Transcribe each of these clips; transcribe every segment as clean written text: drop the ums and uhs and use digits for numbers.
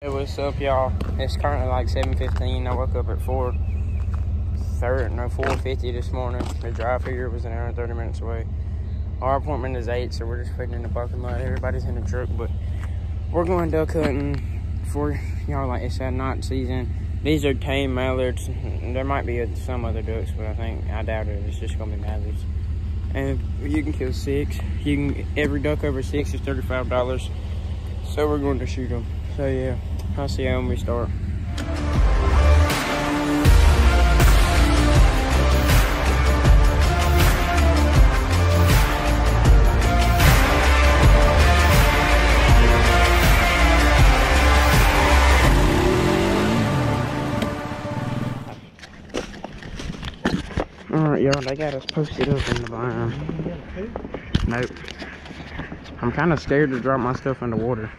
Hey, what's up, y'all? It's currently like 7:15. I woke up at 4:50 this morning. The drive here was an hour and 30 minutes away. Our appointment is 8, so we're just waiting in the parking lot. Everybody's in the truck, but we're going duck hunting for y'all. Like it's at night season. These are tame mallards. There might be some other ducks, but I doubt it. It's just gonna be mallards. And you can kill 6. Every duck over 6 is $35. So we're going to shoot them. So yeah, I'll see you when we start. Alright, y'all, they got us posted up in the blind. Nope. I'm kind of scared to drop my stuff in the water.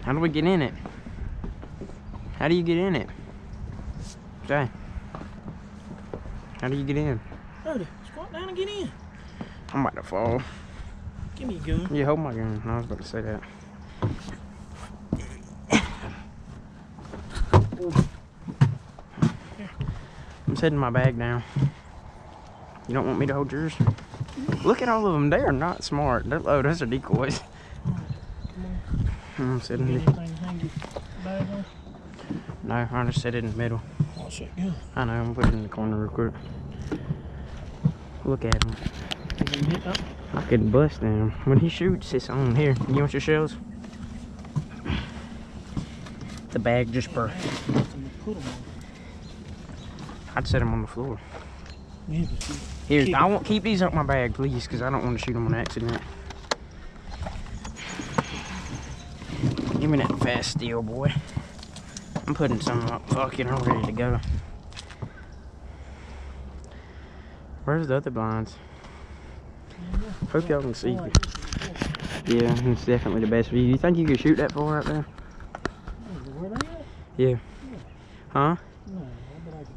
How do we get in it? How do you get in it? Jay, how do you get in? Brody, squat down and get in. I'm about to fall. Give me a gun. Yeah, hold my gun. I was about to say that. I'm setting my bag down. You don't want me to hold yours? Look at all of them. They are not smart. Oh, those are decoys. I'm sitting here. No, I just set it in the middle. Oh, shit, yeah. I know, I'm gonna put it in the corner real quick. Look at him. I could bust him. When he shoots, it's on. Here, you want your shells? The bag just broke. I'd set them on the floor. Here, I won't keep these up my bag, please, because I don't want to shoot them on accident. Give me that fast steel, boy. I'm putting some up. Fucking, I'm ready to go. Where's the other blinds? Hope y'all can see. Yeah, it's definitely the best view. You think you could shoot that far right there? Where they at? Yeah. Huh? No, but I could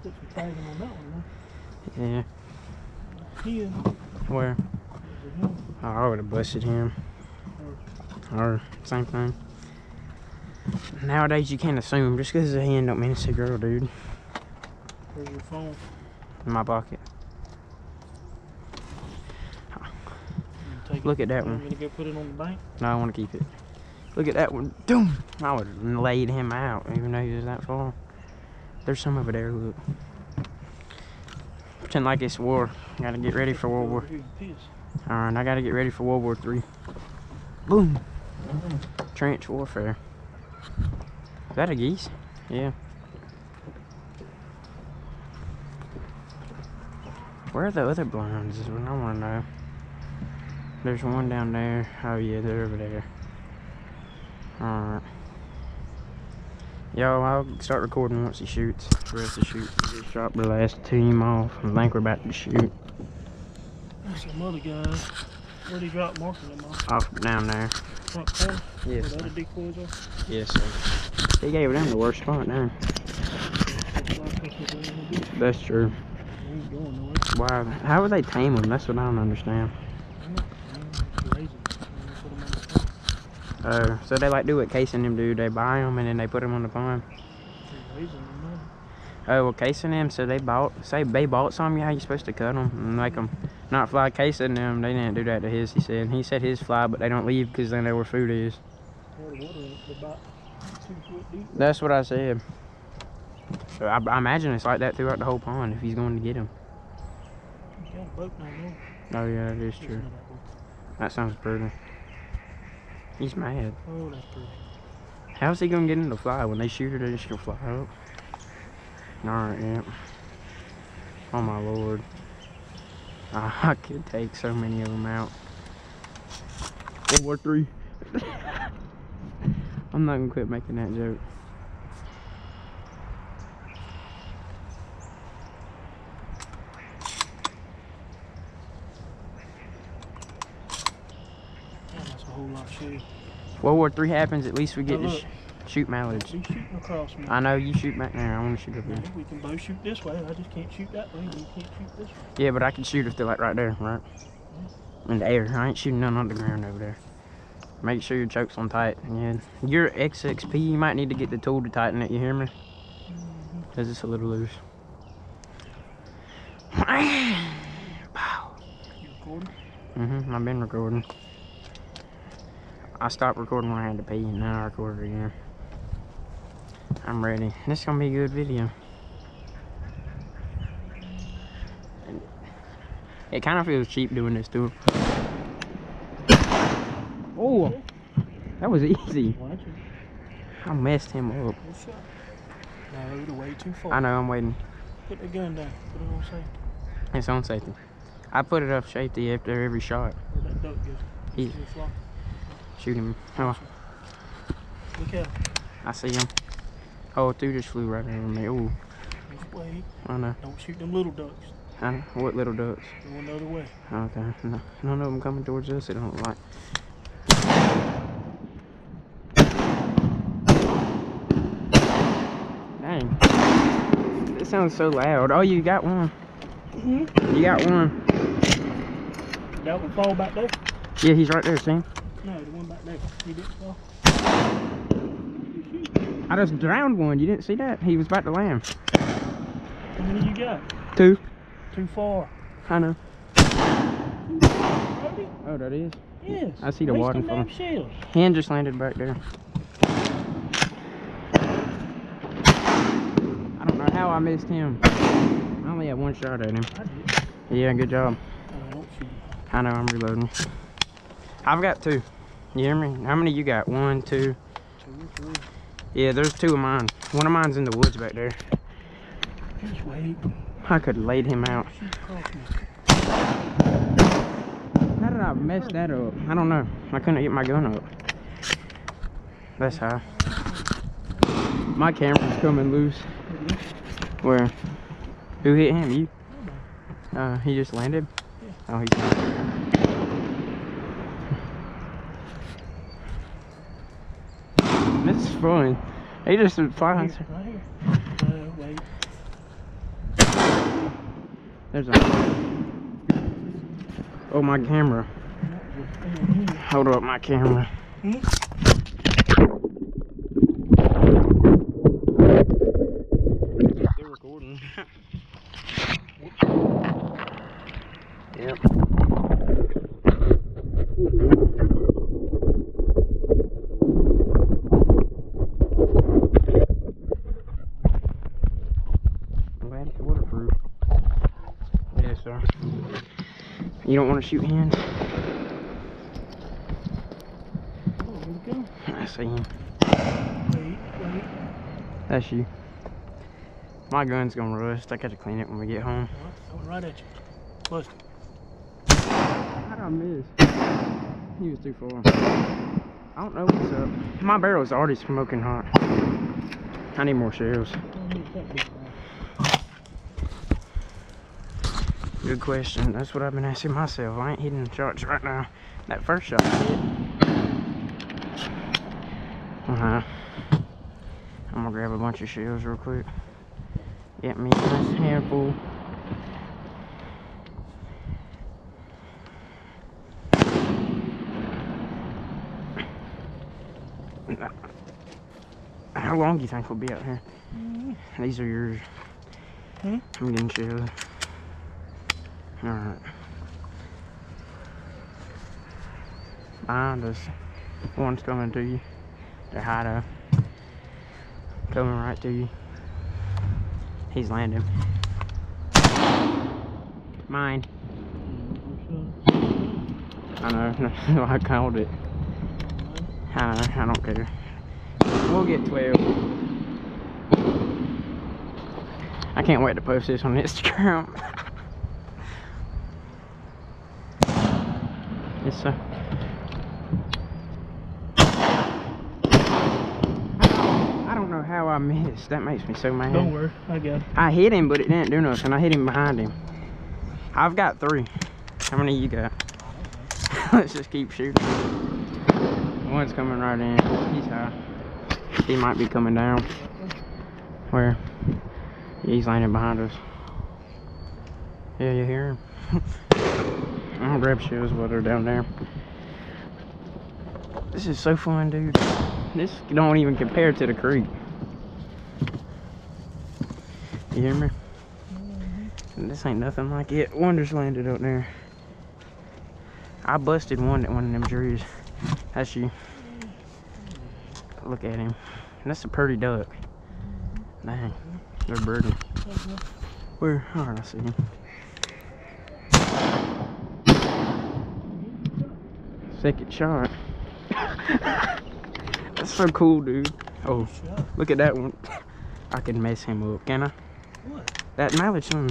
put some tagging on that one, Yeah. Here. Where? Oh, I would have busted him. Or same thing. Nowadays you can't assume just because it's a hen don't mean it's a girl, dude. Where's your phone? In my pocket. Look at that one. You want me to go put it on the bank? No, I want to keep it. Look at that one. Doom! I would have laid him out even though he was that far. There's some over there, look. Pretend like it's war. Gotta get ready for World War. Alright, I gotta get ready for World War III. Boom! Trench warfare. Is that a geese? Yeah. Where are the other blinds is what I want to know. There's one down there. Oh yeah, they're over there. Alright. Yo, I'll start recording once he shoots. For us to shoot. We just dropped the last team off. I think we're about to shoot. There's some other guys. Where'd he drop marking them off? Off down there. Front corner? Yes. Where the other decoys are? Yes, sir. He gave them the worst spot now. That's true. Wow. How would they tame them? That's what I don't understand. Oh, so they like do what casing them do. They buy them and then they put them on the farm. Oh, well, casing them, so they bought some, yeah, you're supposed to cut them and make them not fly. Casing them, they didn't do that to his, he said. He said his fly, but they don't leave because they know where food is. That's what I said. So I imagine it's like that throughout the whole pond if he's going to get them. Oh, yeah, that is true. That sounds pretty. He's mad. Oh, that's pretty. How's he going to get him to fly? When they shoot her, they're just going to fly up. Alright, yeah. Oh my lord. I could take so many of them out. World War III. I'm not gonna quit making that joke. Damn, that's a whole lot of shit. World War III happens, at least we get to shoot mallards. You shooting across me. I know, you shoot back there. I want to shoot up here. We can both shoot this way. I just can't shoot that way. You can't shoot this way. Yeah, but I can shoot if they're like right there, right? In the air. I ain't shooting none on the ground over there. Make sure your choke's on tight. And your XXP, you might need to get the tool to tighten it, you hear me? Because it's a little loose. You recording? I've been recording. I stopped recording when I had to pee, and now I record again. I'm ready. This is gonna be a good video. And it kind of feels cheap doing this too. Oh, that was easy. I messed him up. No, you're way too far. I know, I'm waiting. Put the gun down. Put it on safety. It's on safety. I put it up safety after every shot. Where'd that duck go? He, shoot him. Oh. Look out. I see him. Oh, two just flew right over me. Ooh. Just wait. I know. Don't shoot them little ducks. What little ducks? Go another way. Okay. No, none of them coming towards us. It don't look like. Dang. It sounds so loud. Oh, you got one. You got one. That one fall back there? Yeah, he's right there, see? No, the one back there. He didn't fall. I just drowned one. You didn't see that? He was about to land. How many you got? Two. Too far. I know. Brody? Oh, that is? Yes. I see the water from shells. Hen just landed back there. I don't know how I missed him. I only had one shot at him. I did. Yeah, good job. Don't shoot. I know, I'm reloading. I've got two. You hear me? How many you got? 1, 2. 2 or 3. Yeah, there's 2 of mine. One of mine's in the woods back there. Just wait. I could have laid him out. How did I mess that up? I don't know. I couldn't get my gun up. That's high. My camera's coming loose. Where? Who hit him? You? He just landed? Yeah. Oh, he's not. This is fun. He just flies. Right here. Wait. There's a... Oh, my camera. Hold up, my camera. Still recording. Yep. I'm glad it's waterproof. Yes, sir. You don't want to shoot hens? I see him. Wait. That's you. My gun's gonna rust. I gotta clean it when we get home. I went right at you. Bust. How did I miss? He was too far. I don't know what's up. My barrel's already smoking hot. I need more shells. Good question. That's what I've been asking myself. I ain't hitting shots right now. That first shot I hit. I'm gonna grab a bunch of shells real quick. Get me a nice handful. How long do you think we'll be out here? These are yours. I'm getting shells. Alright. Behind us. One's coming to you. They're high up. Coming right to you. He's landing. Mine. I know. I called it. I don't care. We'll get 12. I can't wait to post this on Instagram. Yes, sir. I don't know how I missed. That makes me so mad. Don't worry, I got it. I hit him, but it didn't do nothing. I hit him behind him. I've got 3. How many you got? Let's just keep shooting. One's coming right in. He's high. He might be coming down. Where? Yeah, he's landing behind us. Yeah, you hear him? I'm gonna grab shoes while they're down there. This is so fun, dude. This don't even compare to the creek. You hear me? This ain't nothing like it. One just landed up there. I busted one at one of them trees. That's you. Look at him. That's a pretty duck. Dang, they're birding. Where? Alright, I see him. Second shot. That's so cool, dude. Oh, look at that one. I can mess him up, can I? What? That mallard son.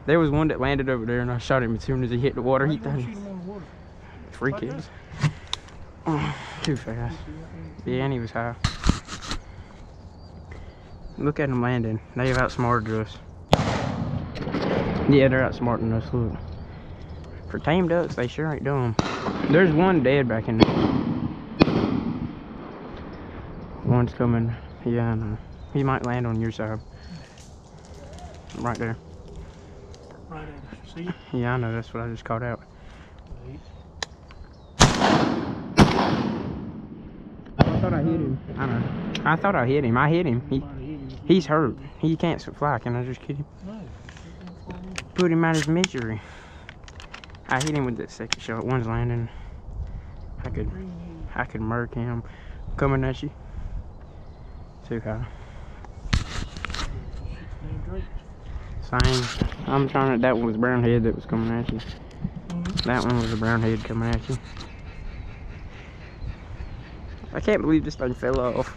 There was one that landed over there, and I shot him as soon as he hit the water. He thought free kids. Oh, too fast. Yeah, and he was high. Look at them landing. They've outsmarted us. Yeah, they're outsmarting us. Look. For tame ducks, they sure ain't dumb. There's one dead back in there. One's coming. Yeah, I know. He might land on your side. Right there. Right at us. See? Yeah, I know. That's what I just caught out. Wait. I thought I hit him. I know. I thought I hit him. I hit him. He's hurt. He can't fly. Can I just kill him? No. Put him out of his misery. I hit him with that second shot. One's landing. I could murk him. Coming at you. Too high. Same. I'm trying to. That one was brown head that was coming at you. That one was a brown head coming at you. I can't believe this thing fell off.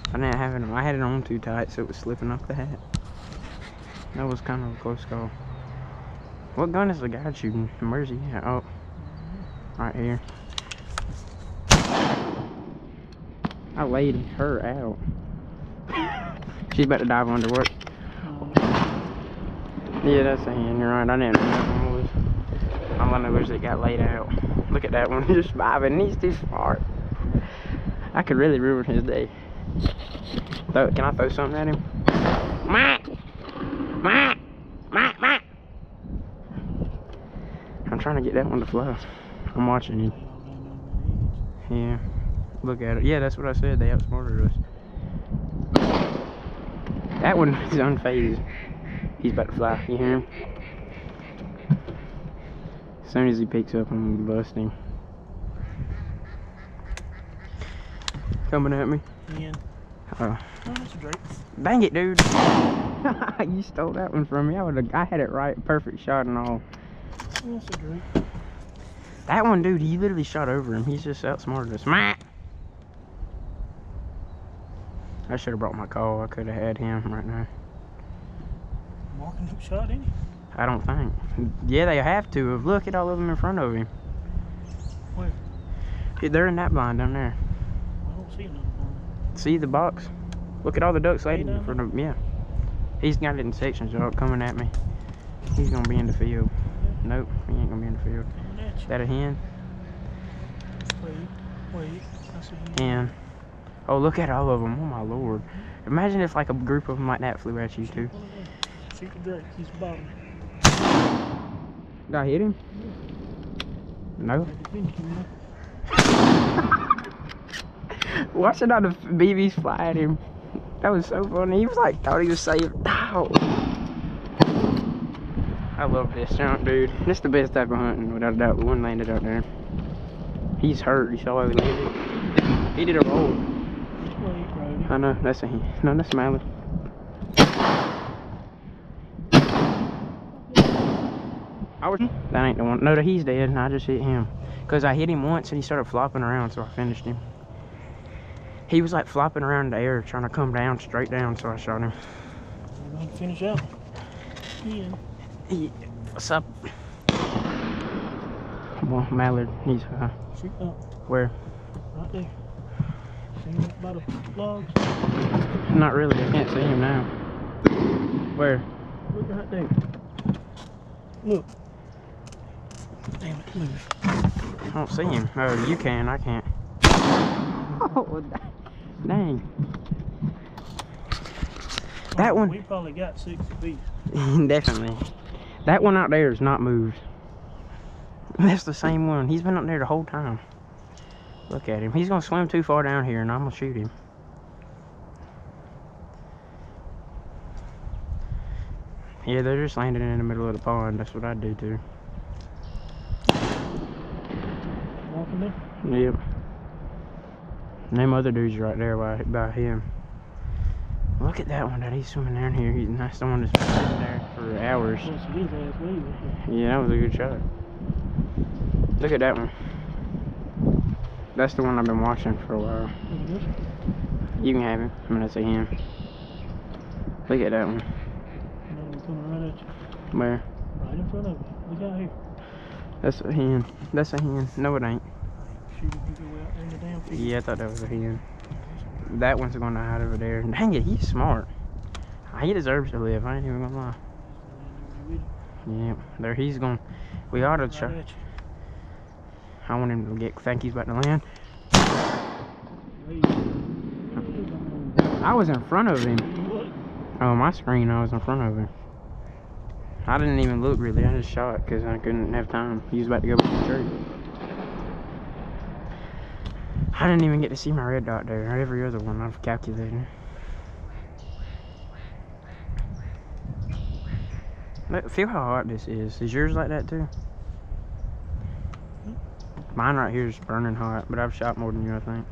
I didn't have it on. I had it on too tight, so it was slipping off the hat. That was kind of a close call. What gun is the guy shooting? Where's he at? Oh, right here. I laid her out. She's about to dive under work. Yeah, that's a hand. You're right. I didn't know that one was. All I know is it got laid out. Look at that one. He's surviving. He's too smart. I could really ruin his day. Can I throw something at him? I'm trying to get that one to fly. I'm watching you. Yeah. Look at it. Yeah, that's what I said. They outsmarted us. That one is unfazed. He's about to fly. You hear him? As soon as he picks up, I'm gonna bust him. Coming at me. Yeah. Oh, that's a Drake. Dang it, dude. You stole that one from me. I had it right. Perfect shot and all. That's a Drake. That one, dude, he literally shot over him. He's just outsmarted us. I should have brought my call. I could have had him right now. Marking who shot any? I don't think. Yeah, they have to. Look at all of them in front of him. Where? They're in that blind down there. I don't see another one. See the box? Look at all the ducks landing in front of him. Yeah. He's got it in sections, y'all, coming at me. He's gonna be in the field. Yeah. Nope, he ain't gonna be in the field. Is that a hen? Wait. I see him. Hen. Oh, look at all of them. Oh my lord. Imagine if like a group of them like that flew at you too. Shoot the Drake. He's bottom. Did I hit him? No. Watching all the BBs fly at him. That was so funny. He was like, thought he was safe. Ow. I love this jump, dude. This is the best type of hunting, without a doubt. The one landed out there. He's hurt. You saw how he landed? He did a roll. I know, that's a hen. No, that's Mallard. That ain't the one. No, he's dead, and I just hit him. Because I hit him once, and he started flopping around, so I finished him. He was like flopping around in the air, trying to come down, straight down, so I shot him. You want to finish out? Yeah. What's up? Well, Mallard, he's Shoot up. Where? Right there. See him by the logs? Not really, I can't see him now. Where? Look right there. Look. Damn it, move. I don't see him. Oh, you can, I can't. Oh, dang. That one. We probably got 6 apiece. Definitely. That one out there is not moved. That's the same one. He's been up there the whole time. Look at him. He's gonna swim too far down here and I'm gonna shoot him. Yeah, they're just landing in the middle of the pond. That's what I'd do too. Walking there? Yep. And them other dudes right there by him. Look at that one that he's swimming down here. That's the one that's been sitting there for hours. Yeah, that was a good shot. Look at that one. That's the one I've been watching for a while. You can have him. I mean, that's a hen. Look at that one. Coming right at you. Where? Right in front of you. Look out here. That's a hen. That's a hen. No, it ain't. Shoot, you go out there in the damn field. Yeah, I thought that was a hen. That one's going to hide over there. Dang it, he's smart. He deserves to live. I ain't even gonna lie. Yeah, there he's going. We ought to try. I want him to think he's about to land. I was in front of him. Oh, my screen, I was in front of him. I didn't even look really. I just shot because I couldn't have time. He was about to go back to the tree. I didn't even get to see my red dot there. Every other one I've calculated. Look, feel how hot this is. Is yours like that too? Mine right here is burning hot, but I've shot more than you, I think.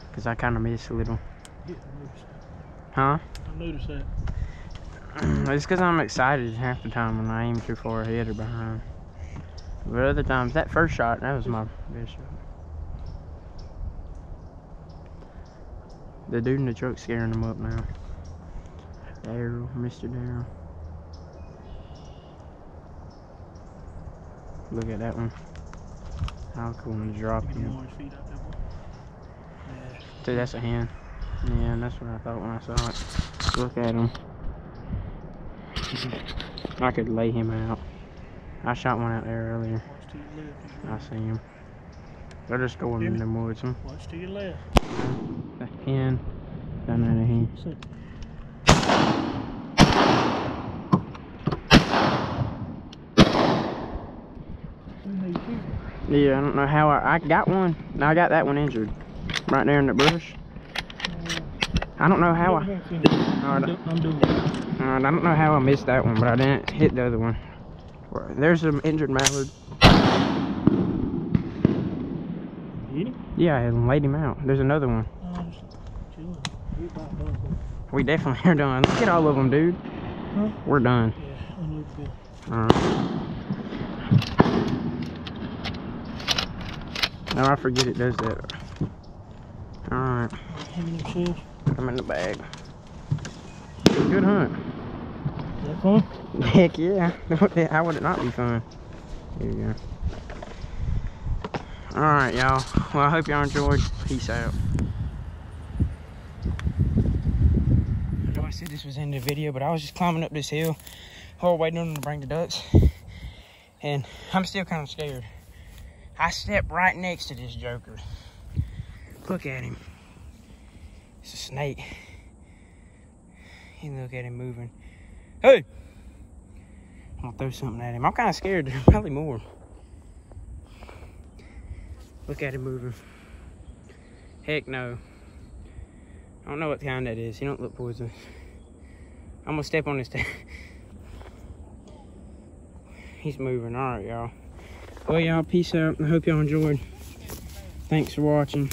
Because I kind of missed a little. Yeah, I noticed that. Huh? I noticed that. It's because I'm excited half the time when I aim too far ahead or behind. But other times, that first shot, that was my best shot. The dude in the truck's scaring him up now. Daryl, Mr. Daryl. Look at that one. How cool to drop him. Dude, that's a hen. Yeah, that's what I thought when I saw it. Look at him. I could lay him out. I shot one out there earlier. I see him. They're just going in the woods. Watch to your left. The hen. Down there, the hen. Yeah, I don't know how I got one. I got that one injured. Right there in the bush. I don't know how I don't know how I missed that one, but I didn't hit the other one. There's an injured mallard. Hit him? Yeah, I laid him out. There's another one. We definitely are done. Look at all of them, dude. Huh? We're done. Yeah, alright. No, I forget it does that. Alright. Put them in the bag. Good hunt. Is that fun? Heck yeah. How would it not be fun? Here you go. Alright, y'all. Well, I hope y'all enjoyed. Peace out. I know I said this was in the video, but I was just climbing up this hill while waiting on them to bring the ducks. And I'm still kind of scared. I stepped right next to this joker. Look at him. It's a snake. You look at him moving. Hey! I'm gonna throw something at him. I'm kind of scared. There's probably more. Look at him moving. Heck no. I don't know what kind that is. He don't look poisonous. I'm gonna step on his tail. He's moving. Alright, y'all. Well, y'all, peace out. I hope y'all enjoyed. Thanks for watching.